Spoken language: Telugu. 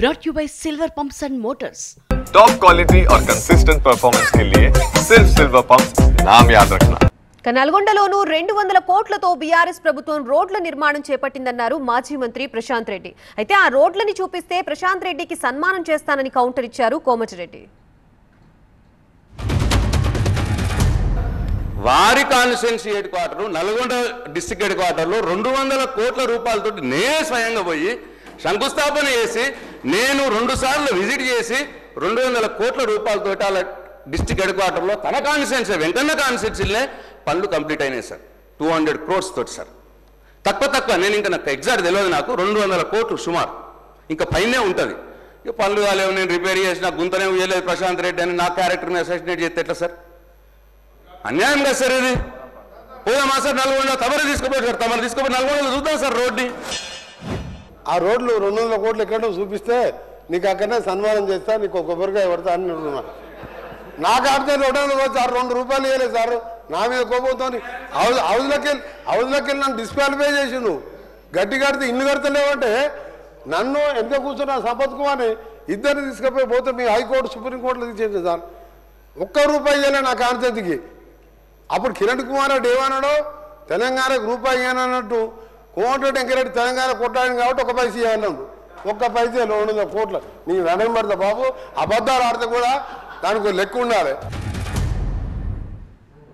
brought to you by Silver Pumps and Motors. Top quality और कंसिस्टेंट परफॉर्मेंस के लिए सिर्फ सिल्वर पंप्स नाम याद रखना. నల్గొండలోనూ 200 కోట్లతో బీఆర్ఎస్ ప్రభుత్వం రోడ్ల నిర్మాణం చేపట్టిందన్నారు మాజీ మంత్రి ప్రశాంత్ రెడ్డి. అయితే ఆ రోడ్లని చూపిస్తే ప్రశాంత్ రెడ్డికి సన్మానం చేస్తానని కౌంటర్ ఇచ్చారు కోమటిరెడ్డి. వారి constituency head quarter Nalgonda district head క్వార్టర్లో 200 కోట్ల రూపాయలతో నేనే స్వయంగా పోయి శంకుస్థాపన చేసి నేను 2 సార్లు విజిట్ చేసి 200 కోట్ల రూపాయలతో అలా డిస్ట్రిక్ట్ హెడ్ క్వార్టర్లో తన కాన్స్టిట్యున్సీ వెంకన్న కాన్స్టిట్యున్సీలే పనులు కంప్లీట్ అయినాయి సార్. 200 crores తోటి సార్. తక్కువ నేను ఇంకా నాకు ఎగ్జాక్ట్ తెలియదు, నాకు 200 కోట్లు సుమారు ఇంకా పైనే ఉంటుంది. ఇక పనులు కాలేవు, నేను రిపేర్ చేసిన గుంతనే వేయలేదు ప్రశాంత్ రెడ్డి అని నా క్యారెక్టర్ని అసోసినేట్ చేస్తే ఎట్లా సార్? అన్యాయం కదా సార్ ఇది. పోదామా సార్ నల్గొండ? తమరు తీసుకుపోయి సార్, తమరు తీసుకుపోయి నల్గొండలో చూద్దాం సార్ రోడ్ని. ఆ రోడ్లు 200 కోట్లు ఎక్కడో చూపిస్తే నీకు అక్కడనే సన్మానం చేస్తా, నీకు ఒక కొబ్బరికాయ పడతా అని అంటున్నా. నాకు ఆడితే 200 వచ్చి 2 రూపాయలు ఇవ్వలేదు సార్. నా మీద కోపంతో హౌజ్లోకి వెళ్ళి నన్ను డిస్క్వాలిఫై చేసి నువ్వు గట్టి కడితే ఇల్లు కడతలేవంటే నన్ను ఎంత కూర్చున్నా సంపత్ కుమార్ని ఇద్దరిని తీసుకుపోయి పోతే మీ హైకోర్టు సుప్రీంకోర్టులో తీసేది సార్. 1 రూపాయి ఇవ్వలే నా కాన్స్టిట్యూన్సీకి. అప్పుడు కిరణ్ కుమార్ రెడ్డి ఏమన్నాడో తెలంగాణకు రూపాయి ఇవ్వనన్నట్టు కోమటిరెడ్డి వెంకరెడ్డి తెలంగాణ కొట్టాడు కాబట్టి 1 పైసా ఇవ్వన్నాడు. 1 పైసా 200 కోట్ల నీ రణం పడతా బాబు. అబద్ధాలు ఆడితే కూడా దానికి లెక్క ఉండాలి.